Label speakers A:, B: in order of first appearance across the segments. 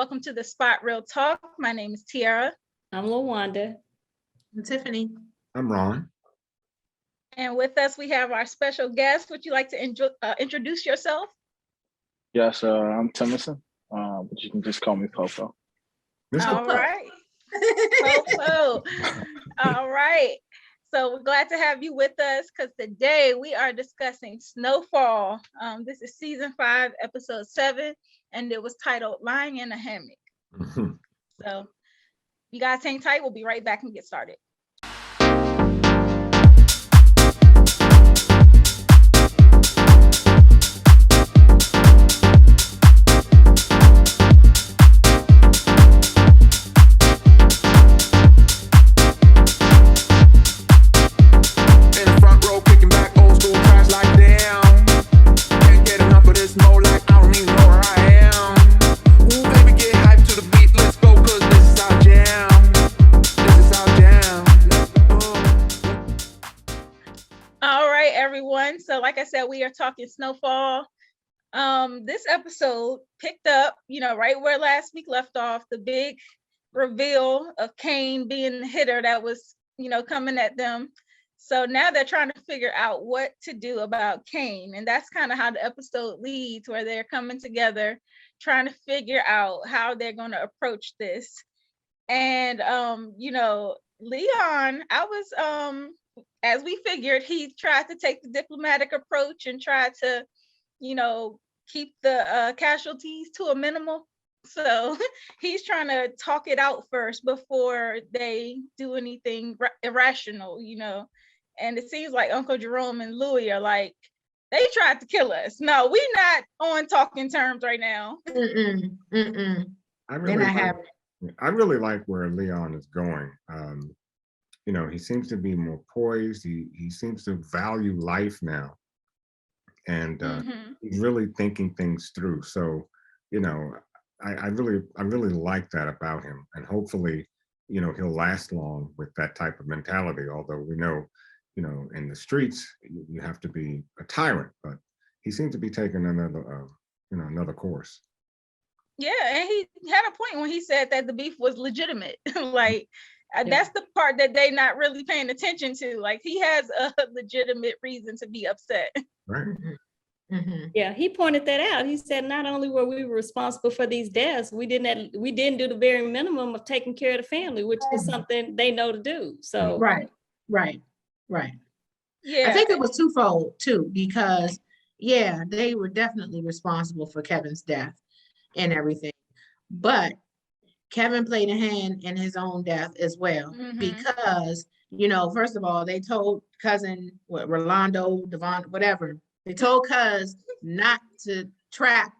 A: Welcome to the Spot Real Talk. My name is Tiara.
B: I'm LaWanda.
C: I'm Tiffany.
D: I'm Ron.
A: And with us, we have our special guest. Would you like to introduce yourself?
E: Yes, I'm Temisan, but you can just call me PoPo.
A: All right. PoPo. All right. So we're glad to have you with us because today we are discussing SnowFall. This is season 5, episode 7, and it was titled Lying in a Hammock. So you guys hang tight. We'll be right back and get started. So like I said, we are talking SnowFall. This episode picked up, right where last week left off, the big reveal of Kane being the hitter that was, coming at them. So now they're trying to figure out what to do about Kane. And that's kind of how the episode leads, where they're coming together, trying to figure out how they're going to approach this. And, Leon, as we figured, he tried to take the diplomatic approach and try to, keep the casualties to a minimal. So he's trying to talk it out first before they do anything irrational, And it seems like Uncle Jerome and Louie are like, they tried to kill us. No, we're not on talking terms right now.
D: I really like where Leon is going. He seems to be more poised. He seems to value life now, and he's really thinking things through. So, I really like that about him, and hopefully, he'll last long with that type of mentality. Although we know, in the streets you have to be a tyrant, but he seems to be taking another course.
A: Yeah, and he had a point when he said that the beef was legitimate. That's the part that they not really paying attention to. Like, he has a legitimate reason to be upset.
D: Right.
B: Yeah, he pointed that out. He said not only were we responsible for these deaths, we didn't do the very minimum of taking care of the family, which is something they know to do. So
C: right. Yeah, I think it was twofold too, because they were definitely responsible for Kevin's death and everything, but Kevin played a hand in his own death as well, because, first of all, they told cousin, Rolando, Devon, whatever, they told cuz not to trap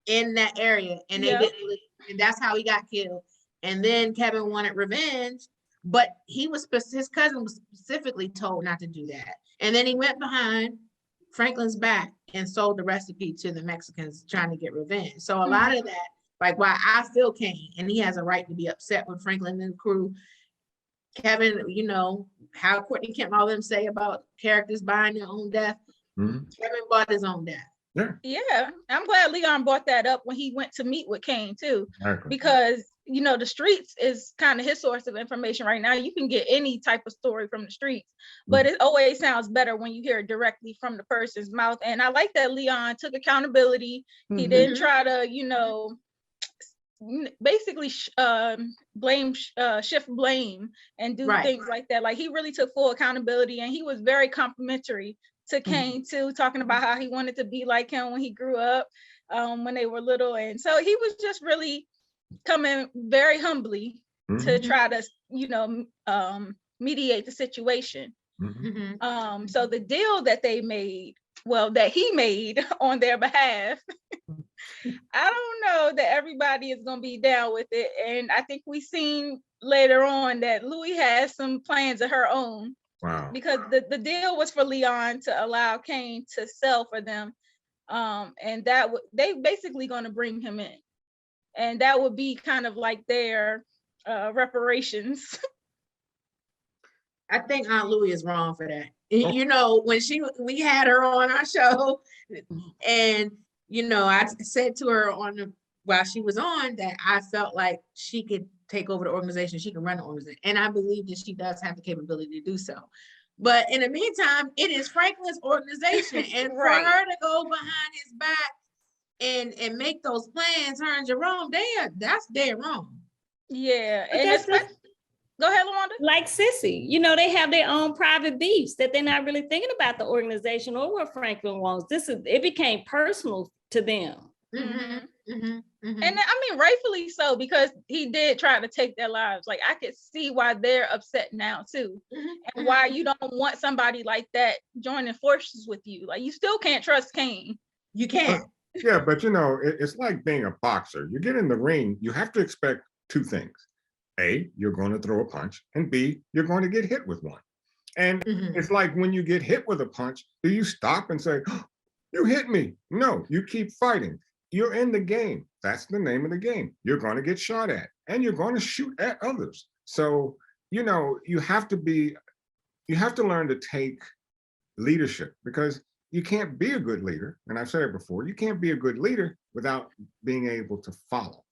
C: in that area, and they didn't, and that's how he got killed. And then Kevin wanted revenge, but his cousin was specifically told not to do that. And then he went behind Franklin's back and sold the recipe to the Mexicans trying to get revenge. So a lot of that, like, why I feel Kane, and he has a right to be upset with Franklin and the crew. Kevin, how Courtney Kemp, all them say about characters buying their own death. Kevin bought his own death.
A: Yeah, I'm glad Leon brought that up when he went to meet with Kane too, because the streets is kind of his source of information right now. You can get any type of story from the streets, but it always sounds better when you hear it directly from the person's mouth. And I like that Leon took accountability. He didn't try to, basically shift blame and do things like that. Like, he really took full accountability, and he was very complimentary to Kane too, talking about how he wanted to be like him when he grew up, when they were little. And so he was just really coming very humbly to try to mediate the situation. So the deal that they made, that he made on their behalf, I don't know that everybody is going to be down with it. And I think we've seen later on that Louie has some plans of her own.
D: Wow.
A: Because the deal was for Leon to allow Kane to sell for them. And that they basically going to bring him in. And that would be kind of like their reparations.
C: I think Aunt Louie is wrong for that. When we had her on our show, and I said to her on while she was on that I felt like she could take over the organization, she can run the organization. And I believe that she does have the capability to do so. But in the meantime, it is Franklin's organization. And for her to go behind his back and make those plans, her and Jerome, that's dead wrong.
A: Yeah.
B: But
A: And
B: that's
A: especially, go ahead, Luanda.
B: like Sissy, you know, they have their own private beefs that they're not really thinking about the organization or what Franklin wants. It became personal to them.
A: And I mean, rightfully so, because he did try to take their lives. Like, I could see why they're upset now too, and why you don't want somebody like that joining forces with you. Like, you still can't trust Kane.
C: You can't.
D: Yeah, but you know, it's like being a boxer. You get in the ring, you have to expect two things. A, you're going to throw a punch, and B, you're going to get hit with one. And it's like when you get hit with a punch, do you stop and say, oh, you hit me? No, you keep fighting. You're in the game. That's the name of the game. You're going to get shot at, and you're going to shoot at others. So, you know, you have to learn to take leadership, because you can't be a good leader. And I've said it before, you can't be a good leader without being able to follow.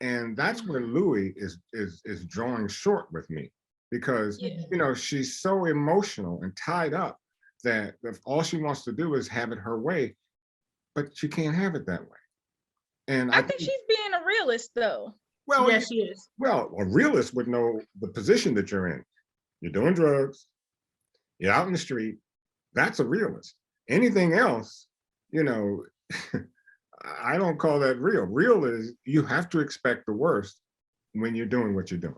D: And that's where Louis is drawing short with me, because you know, she's so emotional and tied up that if all she wants to do is have it her way, but she can't have it that way. And
A: I think she's being a realist, though.
C: Well, yes, she is.
D: Well, a realist would know the position that you're in. You're doing drugs, you're out in the street. That's a realist. Anything else, you know, I don't call that real. Real is you have to expect the worst when you're doing what you're doing.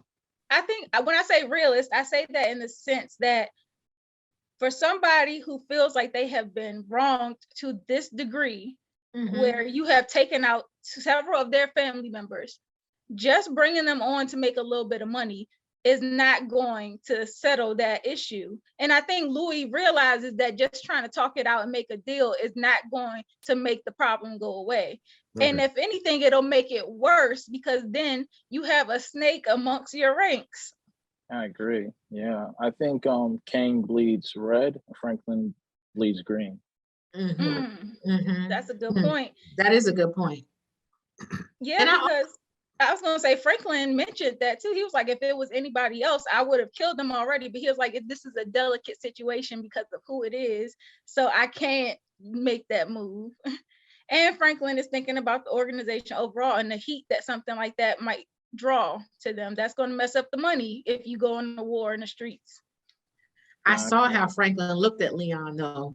A: I think when I say realist, I say that in the sense that for somebody who feels like they have been wronged to this degree, where you have taken out several of their family members, just bringing them on to make a little bit of money is not going to settle that issue. And I think Louis realizes that just trying to talk it out and make a deal is not going to make the problem go away. Okay. And if anything, it'll make it worse, because then you have a snake amongst your ranks.
E: I agree. Yeah, I think Kane bleeds red, Franklin bleeds green.
A: That's a good point.
C: That is a good point.
A: Yeah, and because I was going to say, Franklin mentioned that too. He was like, if it was anybody else, I would have killed them already. But he was like, this is a delicate situation because of who it is. So I can't make that move. And Franklin is thinking about the organization overall and the heat that something like that might draw to them. That's going to mess up the money if you go in the war in the streets.
C: I saw how Franklin looked at Leon, though.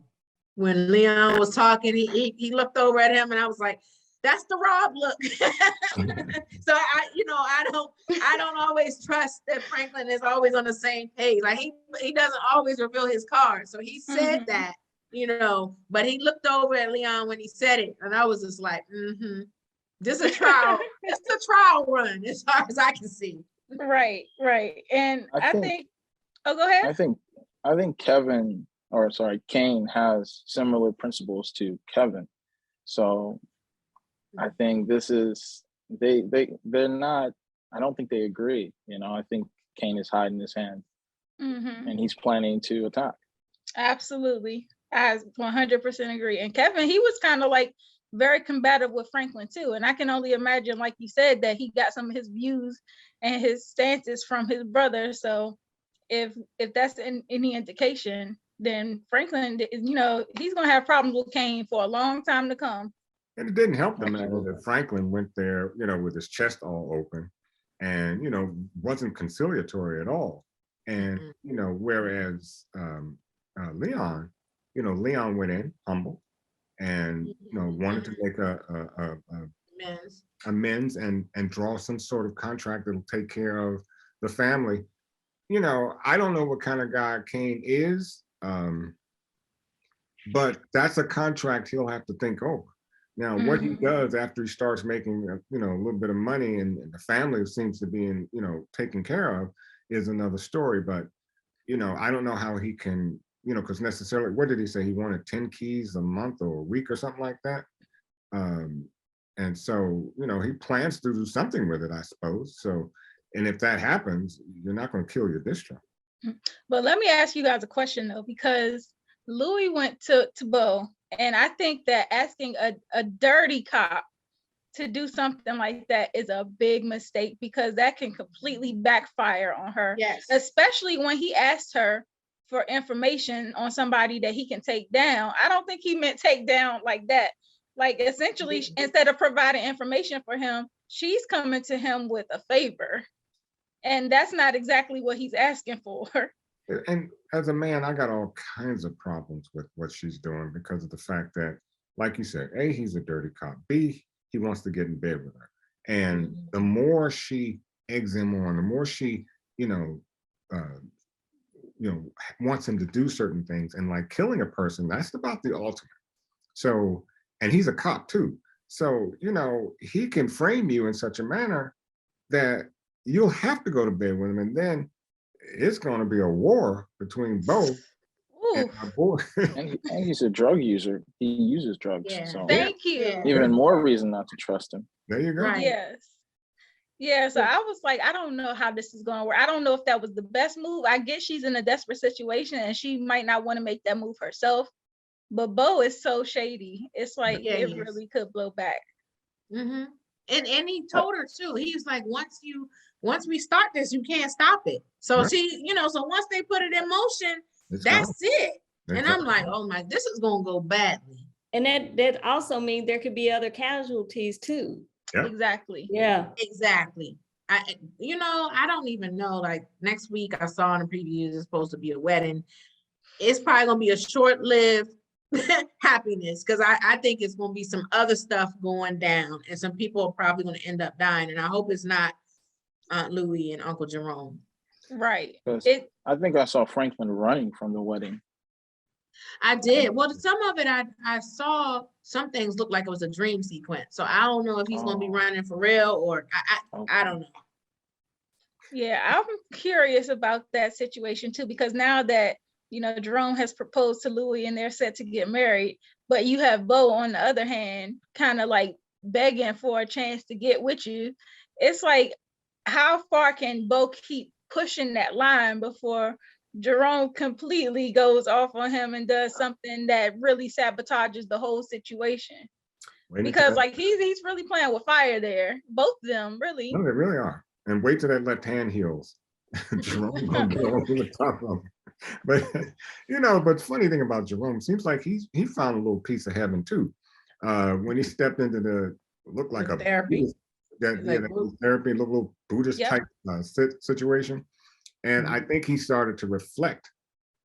C: When Leon was talking, he looked over at him, and I was like, that's the Rob look. So I don't always trust that Franklin is always on the same page. Like he doesn't always reveal his cards. So he said that, but he looked over at Leon when he said it, and I was just like, this is a trial. It's a trial run as far as I can see.
A: Right. And I think oh, go ahead.
E: I think Kane has similar principles to Kevin. So I think this is they're not, I don't think they agree. I think Kane is hiding his hand and he's planning to attack.
A: Absolutely. I 100% agree. And Kevin, he was kind of like very combative with Franklin too. And I can only imagine, like you said, that he got some of his views and his stances from his brother. So if that's any indication, then Franklin, he's going to have problems with Kane for a long time to come.
D: And it didn't help the matter that Franklin went there, with his chest all open and, wasn't conciliatory at all. And, whereas Leon, Leon went in humble and, wanted to make amends and draw some sort of contract that'll take care of the family. I don't know what kind of guy Kane is, but that's a contract he'll have to think over. Now, what he does after he starts making, a little bit of money and the family seems to be taken care of is another story. But, I don't know how he can, because necessarily, what did he say? He wanted 10 keys a month or a week or something like that. And so, he plans to do something with it, I suppose. So, and if that happens, you're not going to kill your distro.
A: But let me ask you guys a question though, because Louis went to Bo, and I think that asking a dirty cop to do something like that is a big mistake, because that can completely backfire on her.
C: Yes.
A: Especially when he asked her for information on somebody that he can take down. I don't think he meant take down like that. Like, essentially, instead of providing information for him, she's coming to him with a favor. And that's not exactly what he's asking for.
D: And as a man, I got all kinds of problems with what she's doing because of the fact that, like you said, A, he's a dirty cop. B, he wants to get in bed with her. And the more she eggs him on, the more she, wants him to do certain things, and like killing a person, that's about the ultimate. So, and he's a cop too. So, he can frame you in such a manner that you'll have to go to bed with him. And then it's going to be a war between both. And,
E: and he's a drug user. He uses drugs.
C: Yeah.
E: So
A: Thank you.
E: even more reason not to trust him.
D: There you go.
C: Right.
A: Yes. Yeah, so I was like, I don't know how this is going to work. I don't know if that was the best move. I get she's in a desperate situation and she might not want to make that move herself. But Bo is so shady. It's like, it really could blow back.
C: Mm-hmm. And he told her too. He's like, once we start this, you can't stop it. So she, so once they put it in motion, that's it. And I'm like, oh my, this is gonna go badly.
B: And that also means there could be other casualties too.
D: Yeah.
A: Exactly.
B: Yeah.
C: Exactly. I don't even know. Like, next week I saw in the previews it's supposed to be a wedding. It's probably gonna be a short-lived happiness, because I think it's gonna be some other stuff going down, and some people are probably gonna end up dying. And I hope it's not Aunt Louie and Uncle Jerome.
A: Right.
E: I think I saw Franklin running from the wedding.
C: I did. Well, some of it I saw some things look like it was a dream sequence. So I don't know if he's gonna be running for real, or I don't know.
A: Yeah, I'm curious about that situation too, because now that Jerome has proposed to Louie and they're set to get married, but you have Bo on the other hand, kind of like begging for a chance to get with you. It's like, how far can Bo keep pushing that line before Jerome completely goes off on him and does something that really sabotages the whole situation? Because like he's really playing with fire there. Both of them, really.
D: No, they really are. And wait till that left hand heals. Jerome gonna be over the top of him. But but funny thing about Jerome, seems like he found a little piece of heaven too. When he stepped into the looked like a
C: therapy,
D: therapy, little Buddhist type situation. And I think he started to reflect,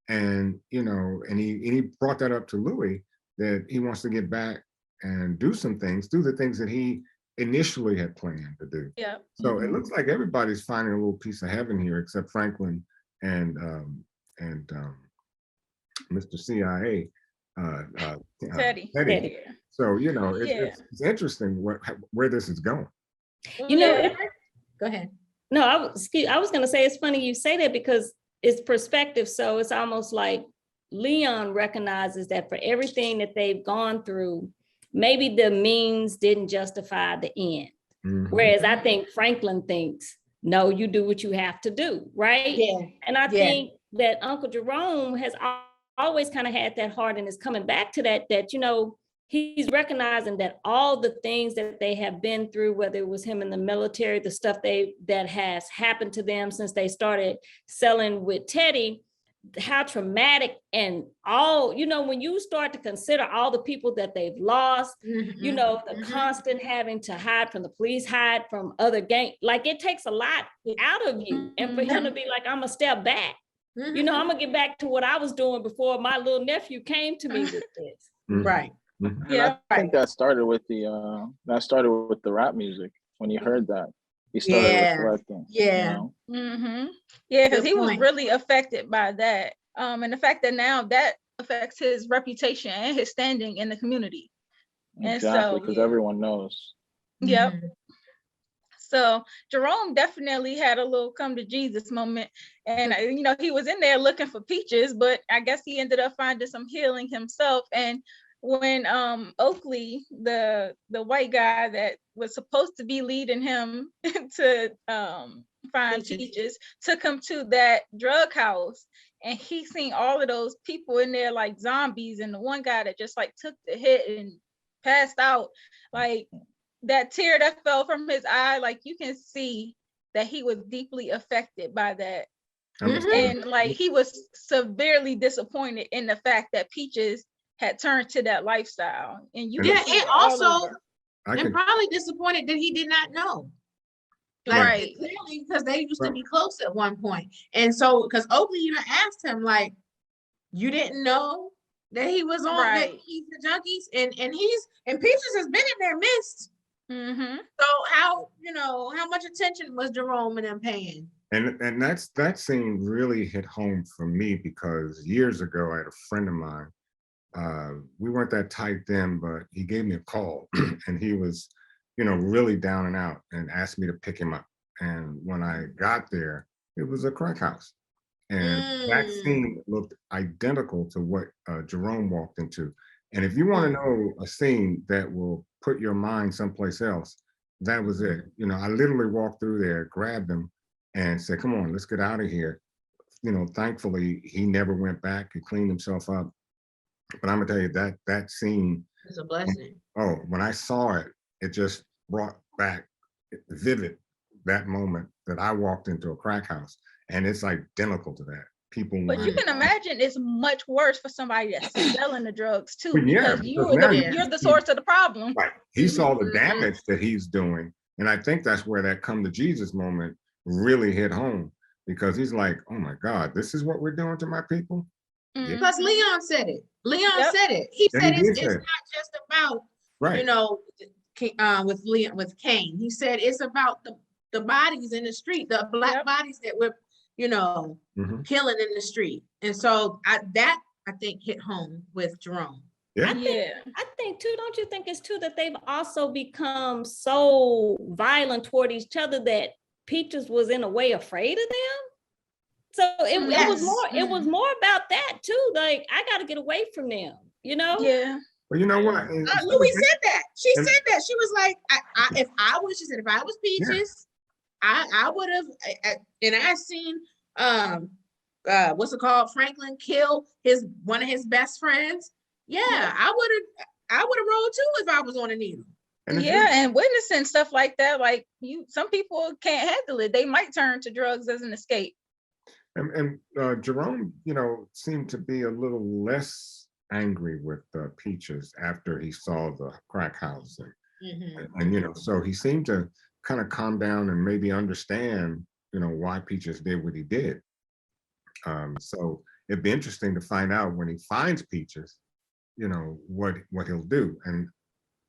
D: and and he brought that up to Louie, that he wants to get back and do some things, do the things that he initially had planned to do.
A: Yeah.
D: So it looks like everybody's finding a little piece of heaven here, except Franklin and Mr. CIA,
A: Teddy.
D: So it's interesting where this is going.
C: Go ahead.
B: No, I was going to say, it's funny you say that, because it's perspective. So it's almost like Leon recognizes that for everything that they've gone through, maybe the means didn't justify the end. Mm-hmm. Whereas I think Franklin thinks, no, you do what you have to do, right?
C: Yeah.
B: And I think that Uncle Jerome has always kind of had that heart, and is coming back to that he's recognizing that all the things that they have been through, whether it was him in the military, the stuff that has happened to them since they started selling with Teddy, how traumatic, and all, when you start to consider all the people that they've lost, the constant having to hide from the police, hide from other gang, like it takes a lot out of you. And for him to be like, I'm gonna step back, I'm gonna get back to what I was doing before my little nephew came to me with this.
C: Right.
E: And I think that started with the rap music. When he heard that, he started reflecting.
A: Yeah, because he was really affected by that, and the fact that now that affects his reputation and his standing in the community.
E: Exactly, because everyone knows.
A: Yep. So Jerome definitely had a little come to Jesus moment, and he was in there looking for peaches, but I guess he ended up finding some healing himself. And when Oakley, the white guy that was supposed to be leading him to find peaches, took him to that drug house, and he seen all of those people in there like zombies, and the one guy that just like took the hit and passed out, like that tear that fell from his eye, like you can see that he was deeply affected by that. And like he was severely disappointed in the fact that Peaches had turned to that lifestyle. And you can see
C: and
A: it all
C: also
A: over.
C: and probably disappointed that he did not know. Like,
A: right.
C: Clearly, because they used to be close at one point. And so, because Oakley even asked him, like, you didn't know that he was on that he's the junkies, and Peaches has been in their midst. So how much attention was Jerome and them paying?
D: And that scene really hit home for me because years ago I had a friend of mine. We weren't that tight then, but he gave me a call and he was, really down and out and asked me to pick him up. And when I got there, it was a crack house. And that scene looked identical to what Jerome walked into. And if you want to know a scene that will put your mind someplace else, that was it. I literally walked through there, grabbed him and said, come on, let's get out of here. Thankfully, he never went back. He cleaned himself up. But I'm gonna tell you that scene
C: is a blessing.
D: Oh, when I saw it, it just brought back vivid that moment that I walked into a crack house, and it's identical to that. People,
A: but you can imagine it's much worse for somebody that's selling the drugs too,
D: because
A: you're the source of the problem.
D: Right. He saw the damage that he's doing, and I think that's where that come to Jesus moment really hit home, because he's like, oh my God, this is what we're doing to my people.
C: Because Leon said it. Said it. He said it's not just about with Cain. He said it's about the bodies in the street, the black bodies that we're killing in the street. And so I think hit home with Jerome.
B: I think too, don't you think it's too that they've also become so violent toward each other that Peaches was in a way afraid of them? So it was more about that too. Like, I got to get away from them,
A: Yeah.
D: Well, you know what?
C: Louis said that. She said that. She was like, if I was Peaches, I would have, and I seen, what's it called? Franklin kill one of his best friends. Yeah, I would have rolled too if I was on a needle.
A: And witnessing stuff like that, like some people can't handle it. They might turn to drugs as an escape.
D: And Jerome, seemed to be a little less angry with Peaches after he saw the crack house, and so he seemed to kind of calm down and maybe understand, why Peaches did what he did. So it'd be interesting to find out when he finds Peaches, what he'll do. And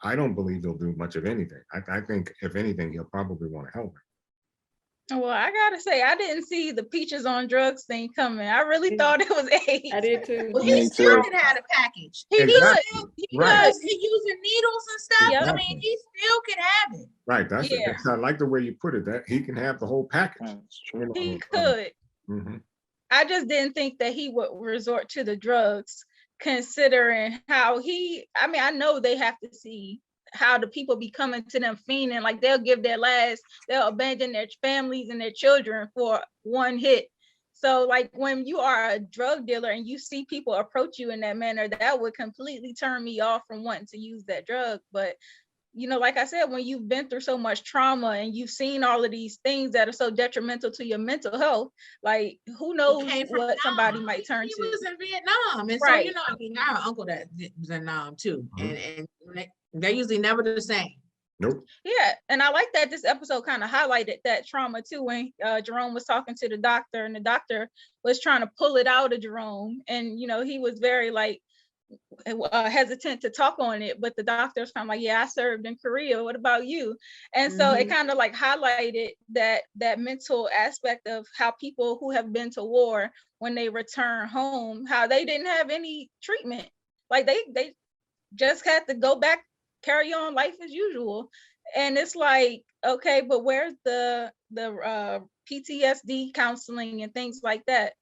D: I don't believe he'll do much of anything. I think if anything, he'll probably want to help her.
A: Well, I gotta say, I didn't see the Peaches on drugs thing coming. I really thought it was AIDS.
B: I did too.
C: Well, he still could have a package. He was using needles and stuff. Yep. I mean, he still could have it.
D: Right. That's it. I like the way you put it. That he can have the whole package.
A: He could. I just didn't think that he would resort to the drugs, considering how I know they have to see how the people be coming to them fiending, like they'll give their last, they'll abandon their families and their children for one hit. So like when you are a drug dealer and you see people approach you in that manner, that would completely turn me off from wanting to use that drug. But like I said, when you've been through so much trauma and you've seen all of these things that are so detrimental to your mental health, like who knows what somebody might turn to.
C: He was in Vietnam, and so our uncle that was in Vietnam too, and they're usually never the same.
D: Nope.
A: Yeah, and I like that this episode kind of highlighted that trauma too, when Jerome was talking to the doctor, and the doctor was trying to pull it out of Jerome, and he was very hesitant to talk on it, but the doctor's kind of like, I served in Korea, what about you? And so it kind of highlighted that mental aspect of how people who have been to war, when they return home, how they didn't have any treatment, like they just had to go back, carry on life as usual. And it's like, okay, but where's the PTSD counseling and things like that?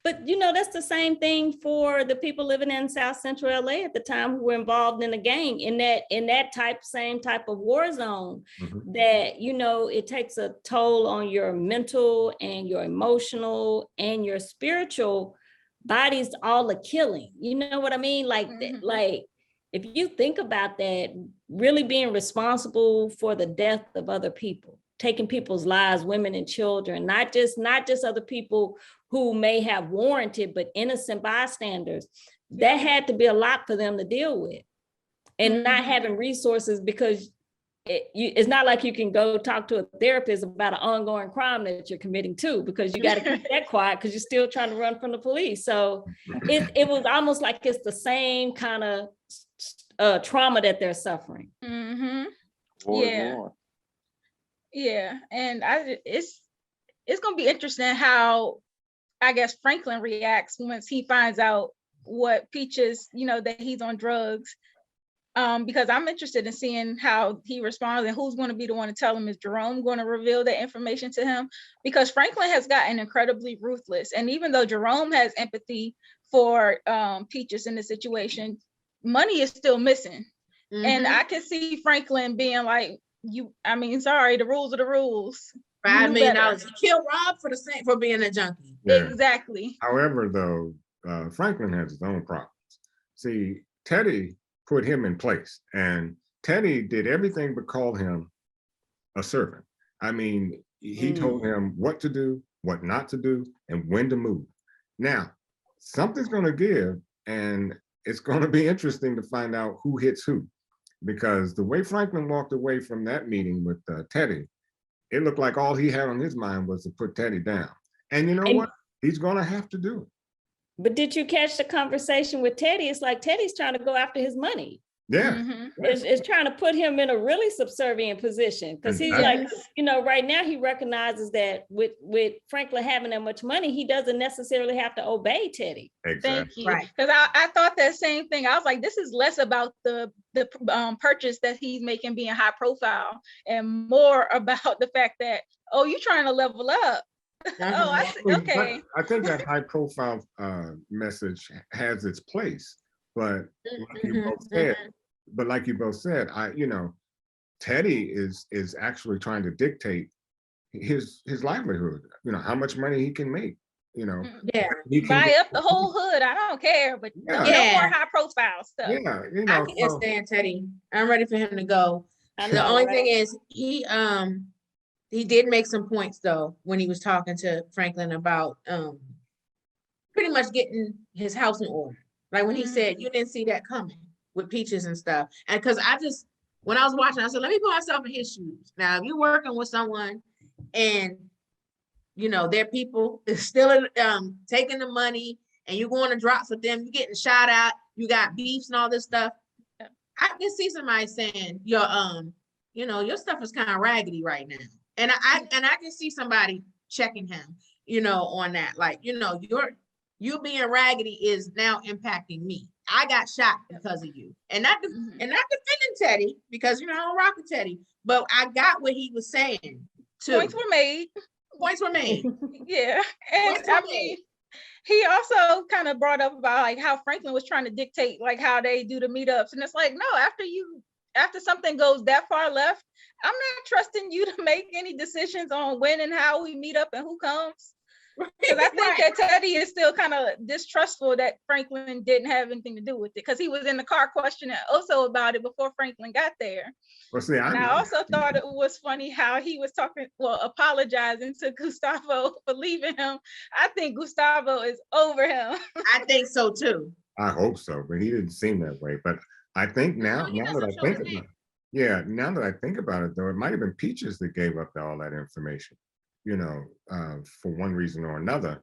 B: But that's the same thing for the people living in South Central LA at the time who were involved in the gang, in that same type of war zone, that it takes a toll on your mental and your emotional and your spiritual bodies, all the killing. You know what I mean? Like if you think about that, really being responsible for the death of other people, taking people's lives, women and children, not just other people who may have warranted, but innocent bystanders, that had to be a lot for them to deal with. And not having resources, because it's not like you can go talk to a therapist about an ongoing crime that you're committing too, because you got to keep that quiet because you're still trying to run from the police. So it was almost like it's the same kind of trauma that they're suffering.
A: Yeah, and it's gonna be interesting how, I guess, Franklin reacts once he finds out what Peaches, that he's on drugs. Because I'm interested in seeing how he responds and who's going to be the one to tell him. Is Jerome going to reveal that information to him? Because Franklin has gotten incredibly ruthless. And even though Jerome has empathy for Peaches in the situation, money is still missing. And I can see Franklin being like, sorry, the rules are the rules.
C: $5 million. He killed Rob for being a junkie.
A: Yeah. Exactly.
D: However, though, Franklin has his own problems. See, Teddy put him in place, and Teddy did everything but call him a servant. I mean, he told him what to do, what not to do, and when to move. Now, something's going to give, and it's going to be interesting to find out who hits who, because the way Franklin walked away from that meeting with Teddy, it looked like all he had on his mind was to put Teddy down. And you know what? He's going to have to do it.
B: But did you catch the conversation with Teddy? It's like Teddy's trying to go after his money.
D: Yeah.
B: It's trying to put him in a really subservient position, because he's like, right now he recognizes that with Franklin having that much money, he doesn't necessarily have to obey Teddy.
D: Exactly.
A: Thank you. Because I thought that same thing. I was like, this is less about the purchase that he's making being high profile, and more about the fact that, you're trying to level up. I see. Okay.
D: I think that high profile message has its place, but like you both said, Teddy is actually trying to dictate his livelihood. How much money he can make. He can
A: buy up the whole hood. I don't care, but no more high profile stuff.
C: Yeah, I can't stand Teddy. I'm ready for him to go. The only thing is he did make some points though when he was talking to Franklin about pretty much getting his house in order. Like when he said, you didn't see that coming with Peaches and stuff. And because when I was watching, I said, let me put myself in his shoes. Now, if you're working with someone and their people is still taking the money and you're going to drop for them, you're getting shot at, you got beefs and all this stuff. I can see somebody saying your stuff is kind of raggedy right now. And I can see somebody checking him, on that. Like, you being raggedy is now impacting me. I got shot because of you. And not defending Teddy, because I don't rock with Teddy. But I got what he was saying too.
A: Points were made. Yeah. And he also kind of brought up about like how Franklin was trying to dictate like how they do the meetups. And it's like, no, after something goes that far left, I'm not trusting you to make any decisions on when and how we meet up and who comes. Because I think that Teddy is still kind of distrustful that Franklin didn't have anything to do with it, because he was in the car questioning Oso about it before Franklin got there.
D: Well, see,
A: I also thought it was funny how he was apologizing to Gustavo for leaving him. I think Gustavo is over him.
C: I think so too.
D: I hope so, but he didn't seem that way. But I think now that I think about it, though, it might have been Peaches that gave up all that information. For one reason or another.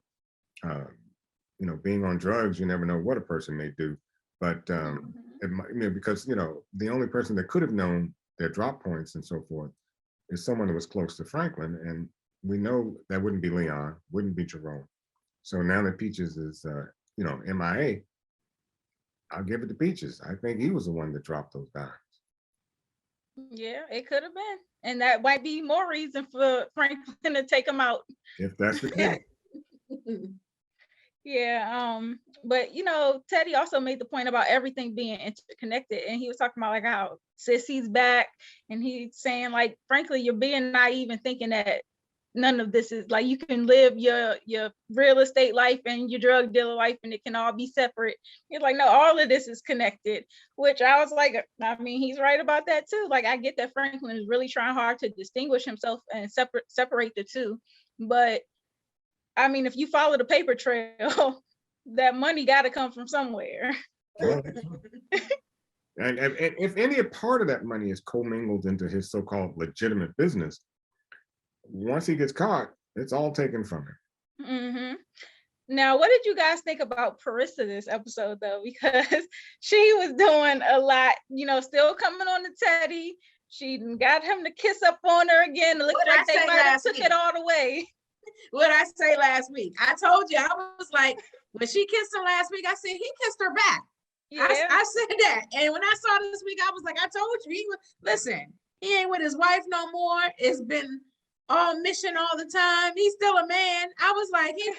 D: Being on drugs, you never know what a person may do. But it might, because the only person that could have known their drop points and so forth is someone that was close to Franklin, and we know that wouldn't be Leon, wouldn't be Jerome. So now that Peaches is MIA, I'll give it to Peaches. I think he was the one that dropped those dimes.
A: Yeah, it could have been. And that might be more reason for Franklin to take him out.
D: If that's the case.
A: Yeah. But Teddy also made the point about everything being interconnected. And he was talking about like how Sissy's back. And he's saying like, frankly, you're being naive and thinking that none of this is like, you can live your real estate life and your drug dealer life and it can all be separate. He's like, no, all of this is connected, which I was like, I mean, he's right about that too. Like, I get that Franklin is really trying hard to distinguish himself and separate the two. But I mean, if you follow the paper trail, that money got to come from somewhere.
D: And if any part of that money is commingled into his so-called legitimate business, once he gets caught, it's all taken from him.
A: Mm-hmm. Now, what did you guys think about Parissa this episode, though? Because she was doing a lot, you know, still coming on to Teddy. She got him to kiss up on her again. It looked like they might have took it all the way.
C: What I say last week? I told you, I was like, when she kissed him last week, I said, he kissed her back. Yeah. I said that. And when I saw this week, I was like, I told you, listen, he ain't with his wife no more. It's been all mission all the time. He's still a man. I was like, he's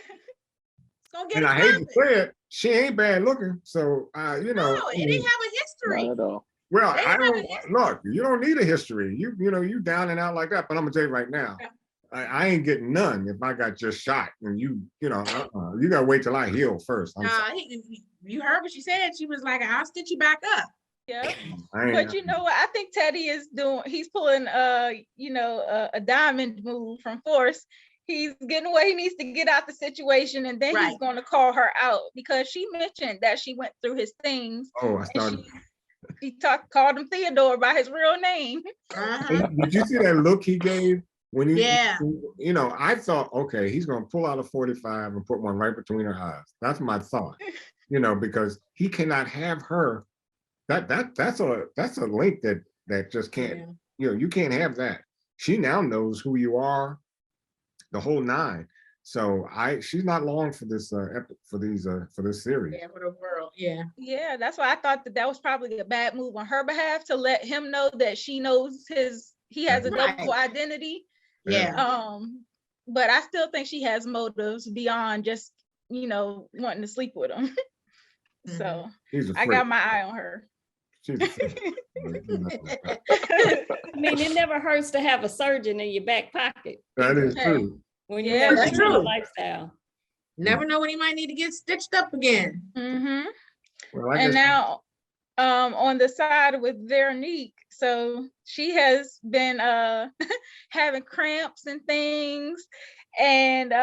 C: gonna get it.
D: And I hate to say it, she ain't bad looking. So, you know.
C: No, it didn't have a history.
E: Not at all.
D: Well, I don't, look, you don't need a history. You know, you down and out like that. But I'm gonna tell you right now, I ain't getting none if I got just shot. And you know, you gotta wait till I heal first.
C: You heard what she said. She was like, I'll stitch you back up.
A: Yeah. But you know what? I think Teddy is he's pulling you know, a diamond move from Force. He's getting what he needs to get out the situation, and then he's going to call her out because she mentioned that she went through his things.
D: Oh, I started.
A: She called him Theodore by his real name.
D: Did you see that look he gave when he? Yeah. You know, I thought, okay, he's going to pull out a 45 and put one right between her eyes. That's my thought. You know, because he cannot have her. That's a link that just can't. You know, you can't have that. She now knows who you are, the whole nine. So she's not long for this for this series.
C: Yeah, for the world. Yeah.
A: Yeah, that's why I thought that was probably a bad move on her behalf to let him know that she knows he has a double identity.
C: Yeah.
A: But I still think she has motives beyond just, you know, wanting to sleep with him. So I got my eye on her.
D: I
B: mean, it never hurts to have a surgeon in your back pocket.
D: That is true.
B: When you have that kind of lifestyle.
C: Never know when you might need to get stitched up again.
A: Well, and now on the side with Veronique, so she has been having cramps and things, and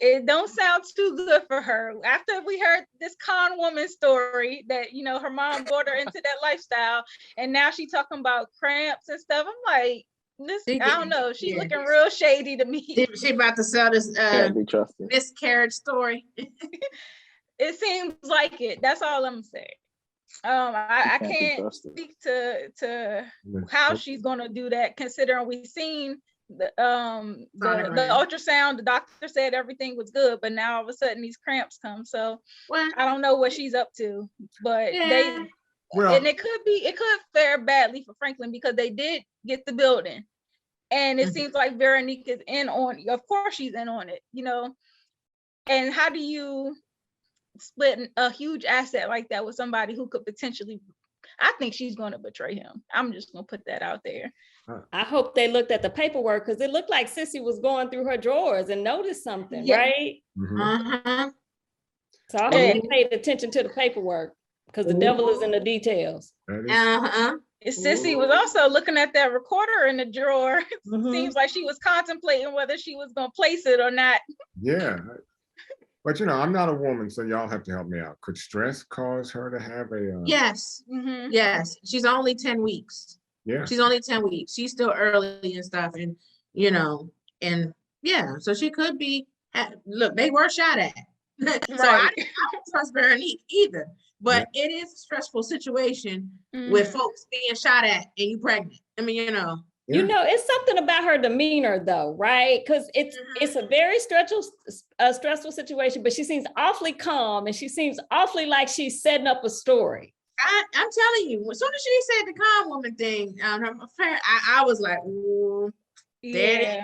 A: it don't sound too good for her. After we heard this con woman story that, you know, her mom brought her into that lifestyle, and now she's talking about cramps and stuff. I'm like, I don't know. She's looking real shady to me.
C: She about to sell this miscarriage story.
A: It seems like it. That's all I'm saying. I can't speak to how she's gonna do that, considering we've seen the ultrasound. The doctor said everything was good, but now all of a sudden these cramps come. So I don't know what she's up to, but and it could fare badly for Franklin because they did get the building, and it seems like Veronique is in on. Of course, she's in on it, you know. And how do you split a huge asset like that with somebody who could potentially? I think she's going to betray him. I'm just going to put that out there.
B: I hope they looked at the paperwork because it looked like Sissy was going through her drawers and noticed something, right? So I hope they paid attention to the paperwork because the devil is in the details.
A: Sissy was also looking at that recorder in the drawer. Seems like she was contemplating whether she was going to place it or not.
D: Yeah. But, you know, I'm not a woman, so y'all have to help me out. Could stress cause her to have a...
C: Yes. Yes. She's only 10 weeks.
D: Yeah.
C: She's only 10 weeks. She's still early and stuff. And, you know, and yeah, so she could be... Look, they were shot at. So I don't trust Veronique either. But it is a stressful situation with folks being shot at and you pregnant. I mean, you know.
B: You know, it's something about her demeanor, though, right? Because it's a very stressful situation, but she seems awfully calm and she seems awfully like she's setting up a story.
C: I'm telling you, as soon as she said the calm woman thing, I was like, Daddy,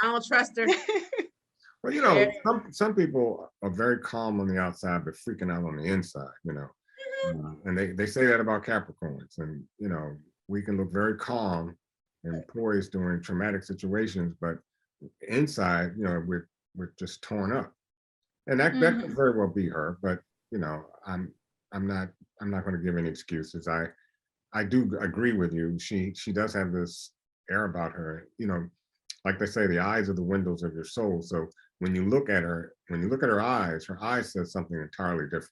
C: I don't trust her.
D: Well, you know, some people are very calm on the outside, but freaking out on the inside, you know. And they say that about Capricorns. And, you know, we can look very calm and poised during traumatic situations, but inside, we're just torn up. And that could very well be her, but I'm not going to give any excuses. I do agree with you. She does have this air about her, like they say, the eyes are the windows of your soul. So when you look at her eyes says something entirely different,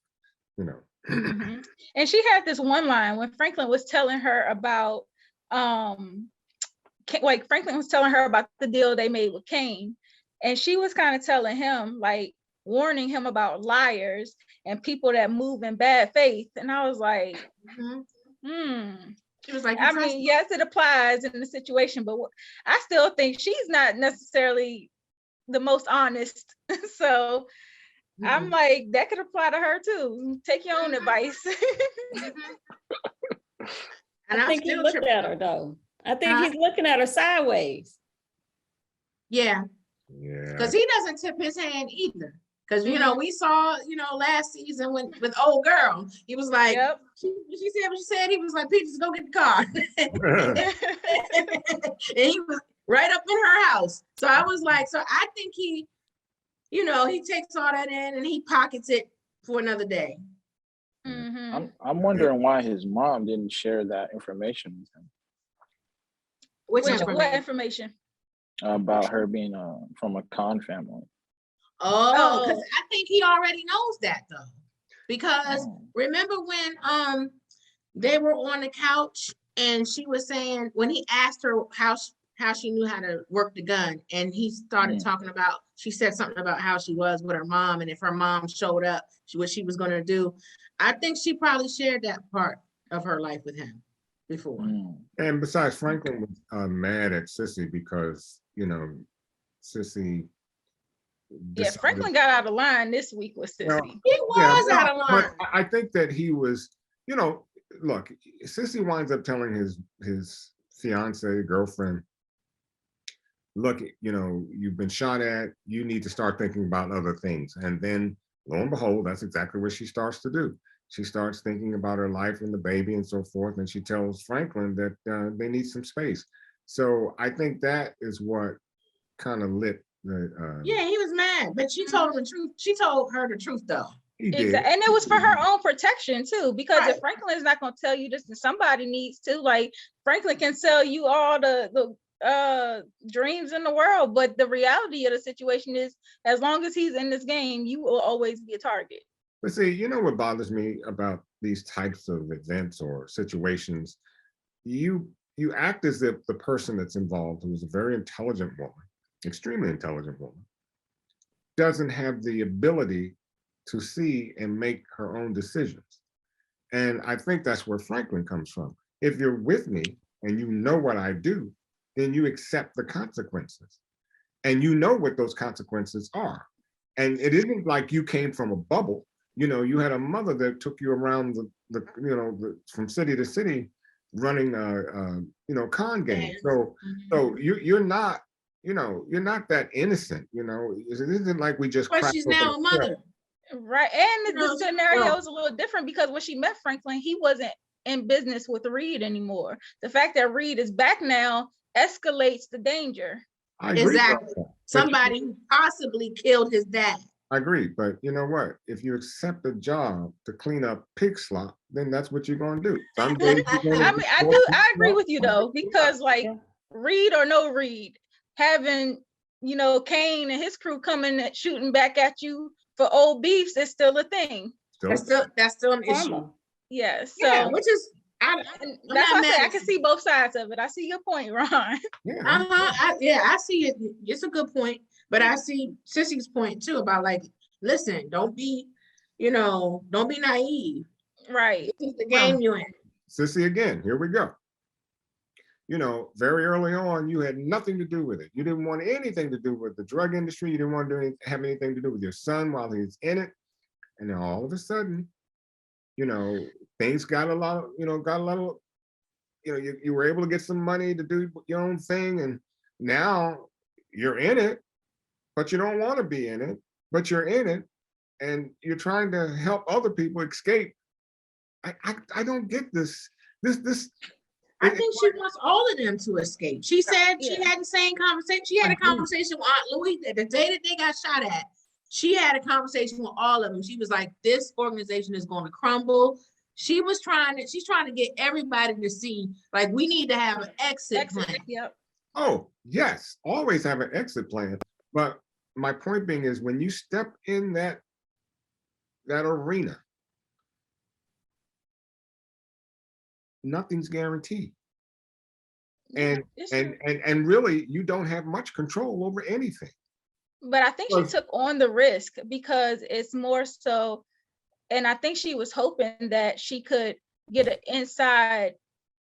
A: And she had this one line when Franklin was telling her about Franklin was telling her about the deal they made with Cain, and she was kind of telling him, like, warning him about liars and people that move in bad faith. And I was like,
C: She was like,
A: I mean, yes, it applies in the situation, but I still think she's not necessarily the most honest. So I'm like, that could apply to her too. Take your own advice.
B: And I think he looked at her though. I think he's looking at her sideways.
C: Yeah.
D: Yeah.
C: Because he doesn't tip his hand either. Because we saw, last season with old girl, he was like, she said what she said. He was like, Peaches, go get the car. And he was right up in her house. So I was like, so I think he takes all that in and he pockets it for another day.
E: I'm wondering why his mom didn't share that information with him.
A: What information?
E: About her being from a Khan family.
C: Oh, because I think he already knows that though. Because remember when they were on the couch and she was saying, when he asked her how she knew how to work the gun, and he started talking about, she said something about how she was with her mom, and if her mom showed up, what she was going to do. I think she probably shared that part of her life with him before.
D: And besides, Franklin was mad at Sissy because, Sissy.
A: Yeah, Franklin got out of line this week with Sissy.
C: Well, he was out of line.
D: But I think that he was, look, Sissy winds up telling his fiance, girlfriend, look, you've been shot at, you need to start thinking about other things. And then lo and behold, that's exactly what she starts to do. She starts thinking about her life and the baby and so forth. And she tells Franklin that they need some space. So I think that is what kind of lit the.
C: Yeah, he was mad, but she told him the truth. She told her the truth though.
A: Exactly. And it was for her own protection too, because if Franklin is not going to tell you this, then somebody needs to. Like, Franklin can sell you all the dreams in the world, but the reality of the situation is, as long as he's in this game, you will always be a target.
D: But see, what bothers me about these types of events or situations, you act as if the person that's involved, who is a very intelligent woman, extremely intelligent woman, doesn't have the ability to see and make her own decisions. And I think that's where Franklin comes from. If you're with me and you know what I do, then you accept the consequences. And you know what those consequences are. And it isn't like you came from a bubble. You had a mother that took you around from city to city running con games. So you're not that innocent. It isn't like we just.
C: But she's now a mother.
A: Right. And the scenario is a little different because when she met Franklin, he wasn't in business with Reed anymore. The fact that Reed is back now escalates the danger.
C: Exactly. Somebody who possibly killed his dad.
D: I agree, but you know what? If you accept a job to clean up pig slop, then that's what you're going to do.
A: I agree with you though, because like Reed or no Reed, having Cain and his crew coming and shooting back at you for old beefs is still a thing.
C: That's still an issue.
A: Yes. Yeah,
C: which is
A: that's why I say I can see both sides of it. I see your point, Ron.
C: Yeah. I see it. It's a good point. But I see Sissy's point too about like, listen, don't be naive.
A: Right.
C: This is the game you're in.
D: Sissy, again, here we go. Very early on, you had nothing to do with it. You didn't want anything to do with the drug industry. You didn't want to have anything to do with your son while he's in it. And then all of a sudden, things got a lot of, you were able to get some money to do your own thing. And now you're in it, but you don't want to be in it, but you're in it. And you're trying to help other people escape. I don't get this
C: I think she wants all of them to escape. She said she had the same conversation. She had a conversation with Aunt Louie the day that they got shot at. She had a conversation with all of them. She was like, this organization is going to crumble. She's trying to get everybody to see, like, we need to have an exit plan.
A: Yep.
D: Oh, yes, always have an exit plan. But my point being is when you step in that arena, nothing's guaranteed. And really you don't have much control over anything.
A: But I think she took on the risk because it's more so, and I think she was hoping that she could get an inside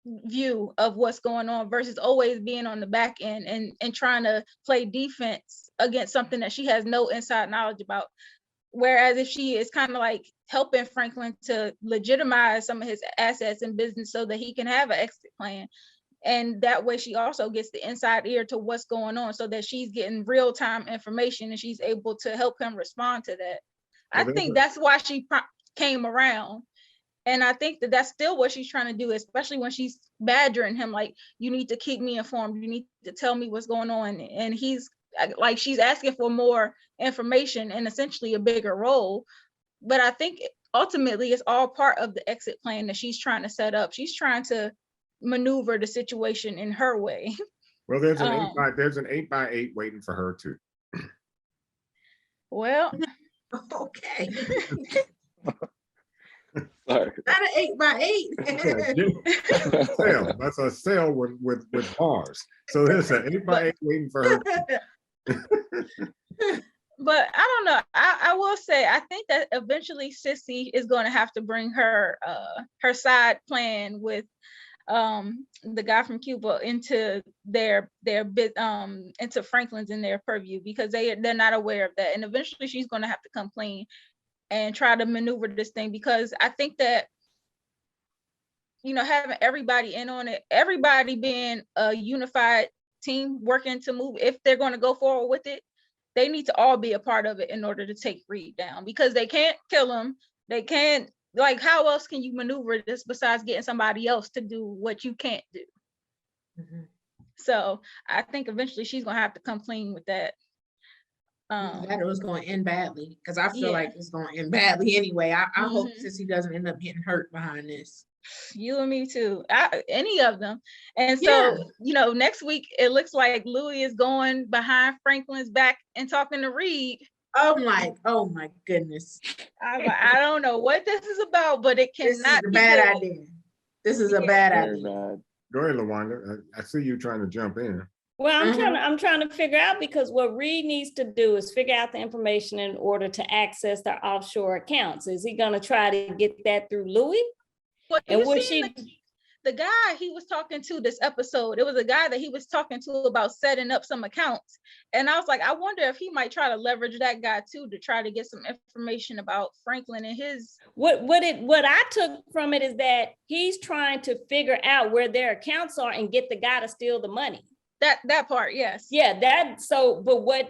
A: view of what's going on versus always being on the back end and trying to play defense against something that she has no inside knowledge about. Whereas if she is kind of like helping Franklin to legitimize some of his assets and business so that he can have an exit plan. And that way she also gets the inside ear to what's going on so that she's getting real-time information and she's able to help him respond to that. I think that's why she came around. And I think that that's still what she's trying to do, especially when she's badgering him, like, you need to keep me informed. You need to tell me what's going on. And he's like, she's asking for more information and essentially a bigger role. But I think ultimately it's all part of the exit plan that she's trying to set up. She's trying to maneuver the situation in her way.
D: Well, there's an 8x8 waiting for her too.
A: Well,
C: okay.
E: Sorry.
C: Not an 8x8.
D: Sail. That's a sail with bars. So there's an 8x8 waiting for her.
A: But I don't know. I will say I think that eventually Sissy is going to have to bring her her side plan with the guy from Cuba into their bit into Franklin's in their purview, because they're not aware of that, and eventually she's going to have to come clean and try to maneuver this thing, because I think that, you know, having everybody in on it, everybody being a unified team working to move, if they're going to go forward with it, they need to all be a part of it in order to take Reed down, because they can't kill him. They can't, like, how else can you maneuver this besides getting somebody else to do what you can't do? Mm-hmm. So I think eventually she's going to have to come clean with that.
C: That it was going to end badly, because I feel like it's going to end badly anyway. I hope Sissy doesn't end up getting hurt behind this.
A: You and me too. Any of them. And so, you know, next week it looks like Louis is going behind Franklin's back and talking to Reed.
C: Oh my goodness.
A: I don't know what this is about, but it cannot.
C: This is a bad idea. This is a bad idea.
D: Go ahead, LaWanda. I see you trying to jump in.
B: Well, I'm trying to figure out, because what Reed needs to do is figure out the information in order to access their offshore accounts. Is he going to try to get that through Louis?
A: But and what the guy he was talking to this episode, it was a guy that he was talking to about setting up some accounts. And I was like, I wonder if he might try to leverage that guy too, to try to get some information about Franklin and his. What
B: I took from it is that he's trying to figure out where their accounts are and get the guy to steal the money.
A: That part, yes.
B: Yeah, but what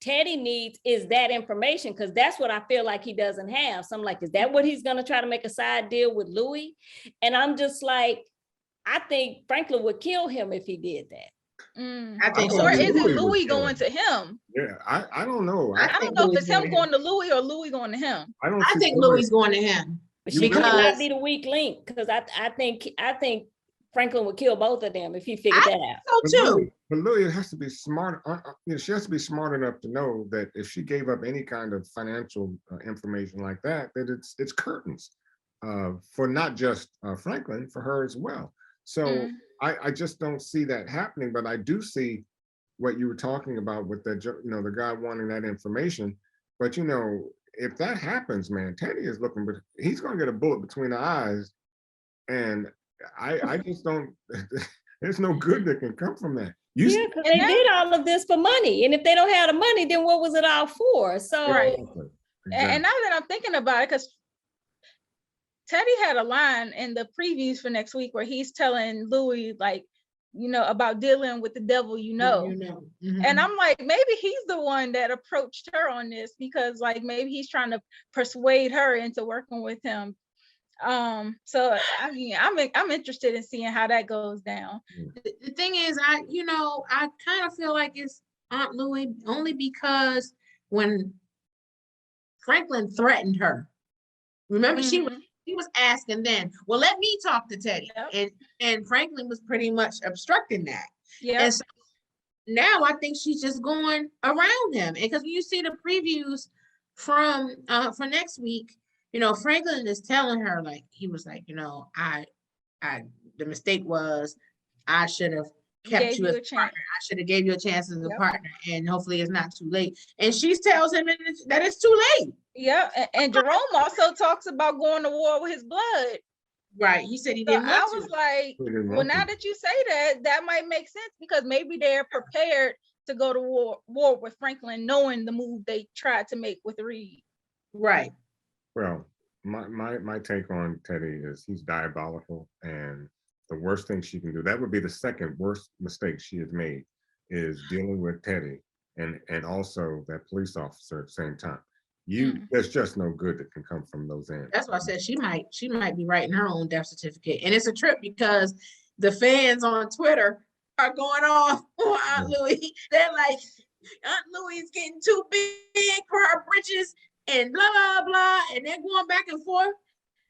B: Teddy needs is that information, because that's what I feel like he doesn't have. So I'm like, is that what he's going to try to make a side deal with Louis? And I'm just like, I think Franklin would kill him if he did that.
C: I think
A: or is it Louis going to him?
D: Yeah, I don't know.
A: I don't know if it's him going to Louis or Louis going to him.
C: I think Louis going to him.
B: But she could not be the weak link, because I think Franklin would kill both of them if he figured that out.
C: So too.
D: But Louis has to be smart. She has to be smart enough to know that if she gave up any kind of financial information like that, that it's curtains for not just Franklin, for her as well. So I just don't see that happening. But I do see what you were talking about with the the guy wanting that information. But if that happens, man, Teddy is looking, but he's going to get a bullet between the eyes, and I just don't. There's no good that can come from that.
B: Because they did all of this for money, and if they don't have the money, then what was it all for? So,
A: exactly. And now that I'm thinking about it, because Teddy had a line in the previews for next week where he's telling Louis, like, about dealing with the devil, And I'm like, maybe he's the one that approached her on this, because like maybe he's trying to persuade her into working with him. So I mean, I'm interested in seeing how that goes down.
C: The thing is, I kind of feel like it's Aunt Louie only because when Franklin threatened her, remember she was asking then, well, let me talk to Teddy.
A: Yep.
C: And Franklin was pretty much obstructing that.
A: Yeah.
C: And so now I think she's just going around him. And because when you see the previews from for next week, Franklin is telling her, like, he was like, I the mistake was I should have kept you as a partner. I should have gave you a chance as a partner, and hopefully it's not too late. And she tells him that it's too late.
A: Yeah, and Jerome also talks about going to war with his blood.
C: Right. He said he didn't want to.
A: I was like, well, now that you say that, that might make sense, because maybe they're prepared to go to war with Franklin, knowing the move they tried to make with Reed.
C: Right.
D: Well, my take on Teddy is he's diabolical, and the worst thing she can do, that would be the second worst mistake she has made, is dealing with Teddy and also that police officer at the same time. There's just no good that can come from those ends.
C: That's why I said she might be writing her own death certificate. And it's a trip because the fans on Twitter are going off on Aunt Louie. They're like, Aunt Louie is getting too big for her britches and blah, blah, blah. And they're going back and forth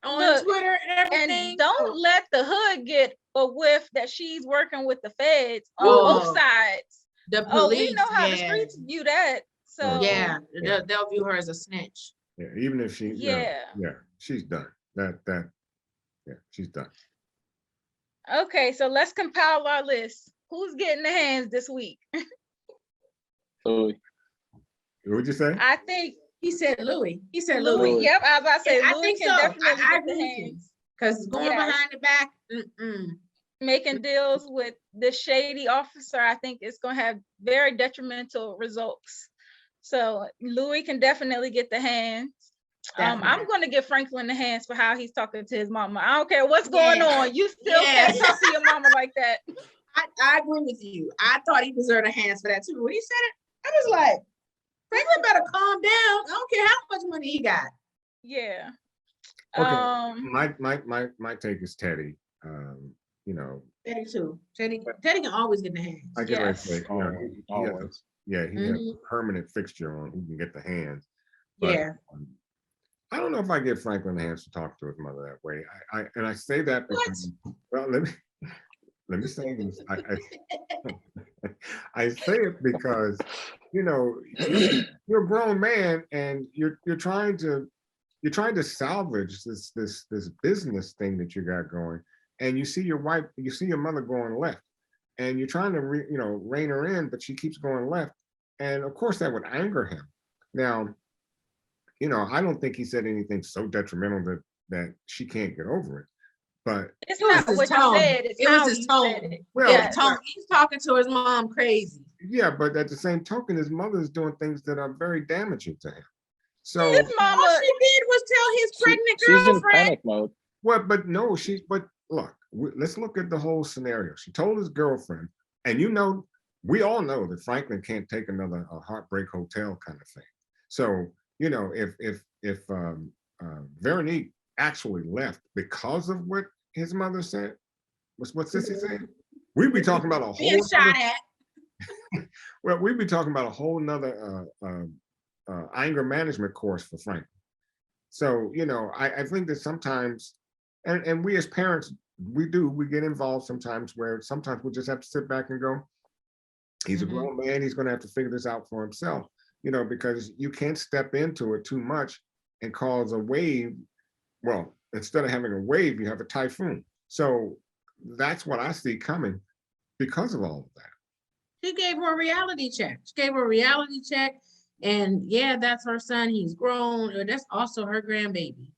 C: on Twitter and everything.
A: And don't let the hood get a whiff that she's working with the feds on both sides.
C: The police,
A: we know how the streets view that. So
C: yeah, they'll view her as a snitch.
D: Yeah, even if she, she's done. She's done.
A: Okay, so let's compile our list. Who's getting the hands this week?
E: Louie.
D: What'd you say?
A: I think
C: he said Louie. He said
A: Louie. Yep, I was about to say Louie can definitely
C: I
A: get the hands.
C: Because going behind the back,
A: making deals with this shady officer, I think it's going to have very detrimental results. So Louie can definitely get the hands. I'm going to give Franklin the hands for how he's talking to his mama. I don't care what's going on. You still can't talk to your mama like that.
C: I agree with you. I thought he deserved a hands for that too. When he said it, I was like, Franklin better calm down. I don't care how much money he got.
A: Yeah.
D: Okay. My take is Teddy.
C: Teddy too. Teddy can always get the hands.
D: I get right say, always. He has a permanent fixture on who can get the hands. But, I don't know if I give Franklin the hands to talk to his mother that way. I say that because, well, let me say this. I say it because you're a grown man and you're trying to salvage this business thing that you got going, and you see your mother going left, and you're trying to rein her in, but she keeps going left, and of course that would anger him. Now, I don't think he said anything so detrimental that she can't get over it. But
A: it's not what you said. It was his tone.
C: Well, he's talking to his mom crazy.
D: Yeah, but at the same token, his mother is doing things that are very damaging to him. So
A: his mama,
C: all she did was tell his pregnant girlfriend.
E: She's in panic mode.
D: But look, let's look at the whole scenario. She told his girlfriend, and we all know that Franklin can't take another heartbreak hotel kind of thing. So if Veronique actually left because of what his mother said, what's Sissy saying? We'd be talking about a whole
C: shot at.
D: Well, we'd be talking about a whole nother anger management course for Franklin. So I think that sometimes, and we as parents, we get involved sometimes where sometimes we just have to sit back and go, he's a grown man, he's going to have to figure this out for himself. Because you can't step into it too much and cause a wave. Well, instead of having a wave, you have a typhoon. So that's what I see coming because of all of that.
C: She gave her a reality check. And that's her son. He's grown. That's also her grandbaby.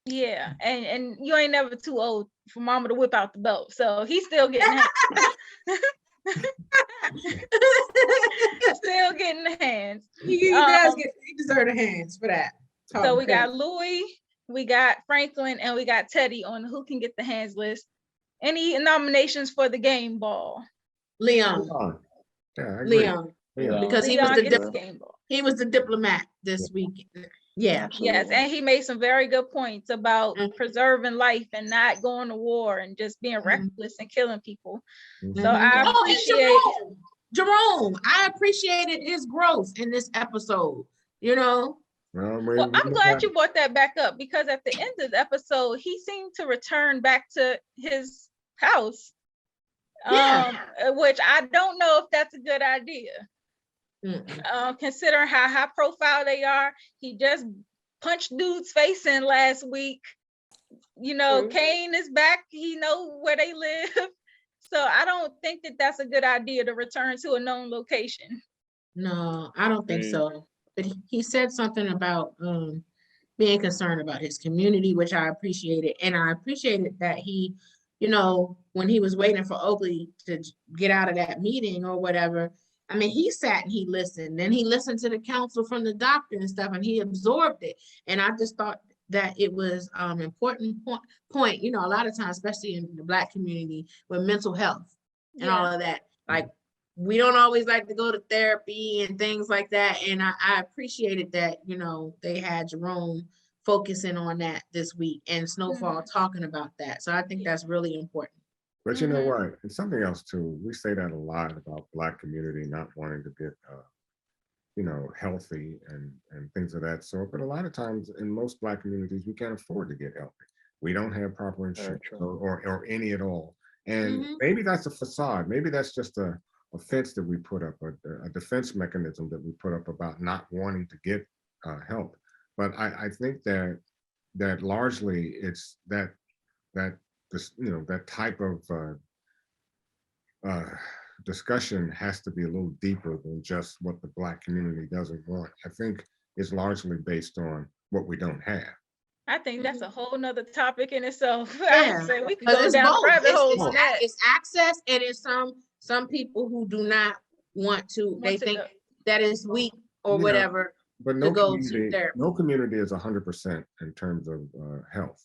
A: Yeah, and you ain't never too old for mama to whip out the belt. So he's still getting still getting the hands.
C: He deserves the hands for that.
A: So we got Louie, we got Franklin, and we got Teddy on who can get the hands list. Any nominations for the game ball?
C: Leon.
D: Yeah,
C: Leon. Because
A: Leon
C: he was the diplomat this week. Yeah.
A: Yes,
E: Absolutely.
A: and he made some very good points about
C: Mhm.
A: preserving life and not going to war and just being reckless and killing people. So
C: Mhm.
A: I
C: Oh,
A: appreciate.
C: and Jerome, I appreciated his growth in this episode. You know,
A: Well, I'm glad you brought that back up, because at the end of the episode, he seemed to return back to his house.
C: Yeah.
A: Which I don't know if that's a good idea. Considering how high profile they are. He just punched dude's face in last week. You know,
C: True.
A: Kane is back. He know where they live. So I don't think that that's a good idea to return to a known location.
C: No, I don't think so. But he said something about being concerned about his community, which I appreciated. And I appreciated that he, you know, when he was waiting for Oakley to get out of that meeting or whatever, I mean, he sat and he listened. And he listened to the counsel from the doctor and stuff, and he absorbed it. And I just thought that it was important point, you know, a lot of times, especially in the Black community, with mental health and all of that. Like, we don't always like to go to therapy and things like that. And I appreciated that, you know, they had Jerome focusing on that this week and SnowFall talking about that. So I think that's really important.
D: But you know what? It's something else too. We say that a lot about Black community not wanting to get, you know, healthy and things of that sort. But a lot of times in most Black communities, we can't afford to get healthy. We don't have proper insurance or any at all. And maybe that's a facade. Maybe that's just a fence that we put up, a defense mechanism that we put up about not wanting to get help. But I think that largely it's that this, you know, that type of discussion has to be a little deeper than just what the Black community doesn't want. I think it's largely based on what we don't have.
A: I think that's a whole nother topic in itself.
C: Yeah,
A: I would say we could go
C: it's
A: down
C: both.
A: rabbit holes on
C: It's,
A: that.
C: it's access, and it's some people who do not want to. They think that is weak or whatever.
D: But no community is 100% in terms of health.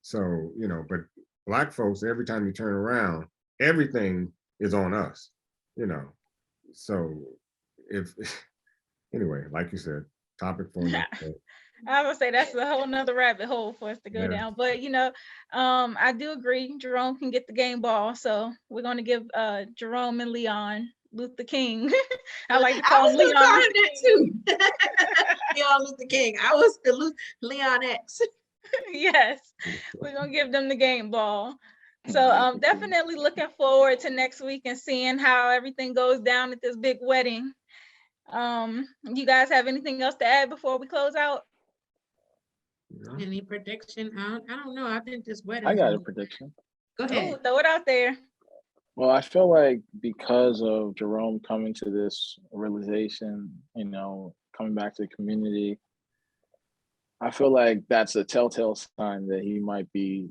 D: So, you know, but Black folks, every time you turn around, everything is on us, you know. So if anyway, like you said, topic for next day.
A: I would say that's a whole nother rabbit hole for us to go down. But you know, I do agree Jerome can get the game ball. So we're gonna give Jerome and Leon Luther King. I like to call him Leon.
C: That too. Leon Luther King. I was the Leon X.
A: Yes, we're gonna give them the game ball. So definitely looking forward to next week and seeing how everything goes down at this big wedding. You guys have anything else to add before we close out?
C: Any prediction? I don't know. I think this wedding.
E: I got a prediction.
C: Go ahead.
A: Oh, throw it out there.
E: Well, I feel like because of Jerome coming to this realization, you know, coming back to the community, I feel like that's a telltale sign that he might be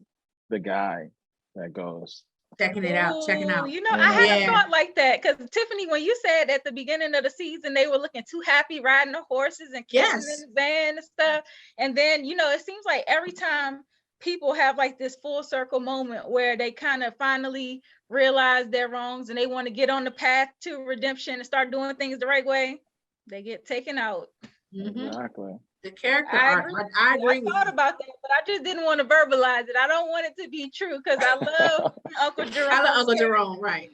E: the guy that goes.
C: Checking out.
A: You know, I hadn't thought like that, because Tiffany, when you said at the beginning of the season they were looking too happy riding the horses and kissing in the van and stuff, and then you know it seems like every time people have like this full circle moment where they kind of finally realize their wrongs and they want to get on the path to redemption and start doing things the right way, they get taken out.
E: Exactly.
C: The character arc. I agree.
A: I thought about that, but I just didn't want to verbalize it. I don't want it to be true because I love Uncle Jerome.
C: I love Uncle Jerome, right?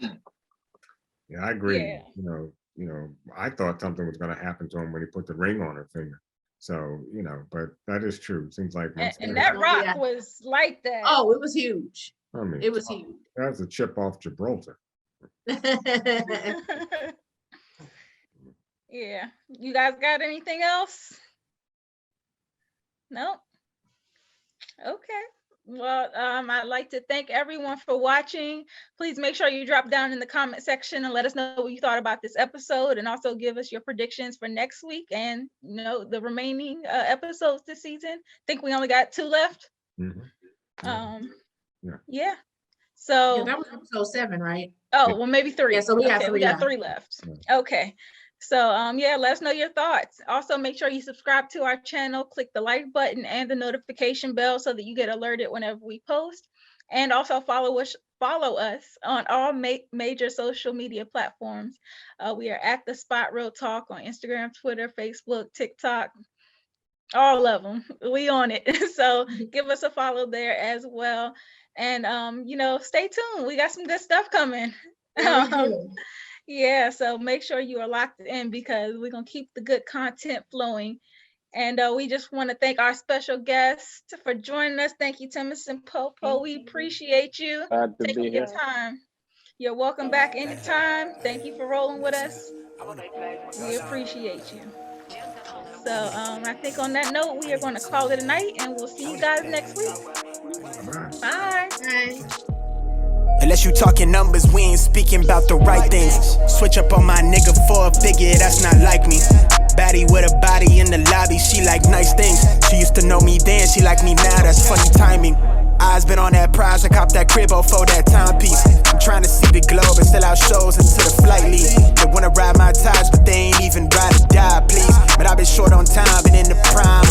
D: Yeah, I agree. Yeah. You know, I thought something was going to happen to him when he put the ring on her finger. So, you know, but that is true. It seems like
A: and that rock was like that.
C: Oh, it was huge.
D: I mean,
C: it was huge.
D: That's a chip off Gibraltar.
A: Yeah. You guys got anything else? No. Okay. Well, I'd like to thank everyone for watching. Please make sure you drop down in the comment section and let us know what you thought about this episode, and also give us your predictions for next week and you know the remaining episodes this season. I think we only got 2 left. Yeah. So
C: that was episode 7, right?
A: Oh, well, maybe 3.
C: Yeah, so we got 3.
A: We got 3 left. Okay. So yeah, let us know your thoughts. Also, make sure you subscribe to our channel, click the like button and the notification bell so that you get alerted whenever we post. And also follow us on all major social media platforms. We are at The Spot Real Talk on Instagram, Twitter, Facebook, TikTok. All of them. We on it. So give us a follow there as well. And stay tuned. We got some good stuff coming.
C: Very good.
A: Yeah, so make sure you are locked in because we're gonna keep the good content flowing. And we just want to thank our special guest for joining us. Thank you, Temisan PoPo. We appreciate you
E: Glad to be
A: taking your
E: here.
A: time. You're welcome back anytime. Thank you for rolling with us. We appreciate you. So I think on that note, we are going to call it a night and we'll see you guys next week. Bye.
C: Bye.
F: Unless you talking numbers, we ain't speaking about the right things. Switch up on my nigga for a figure, that's not like me. Baddie with a body in the lobby, she like nice things. She used to know me then, she like me now, that's funny timing. Eyes been on that prize, I copped that crib for that timepiece. I'm trying to see the globe and still out shows into the flight lead. They wanna ride my ties, but they ain't even ride or die, please. But I've been short on time, been in the prime.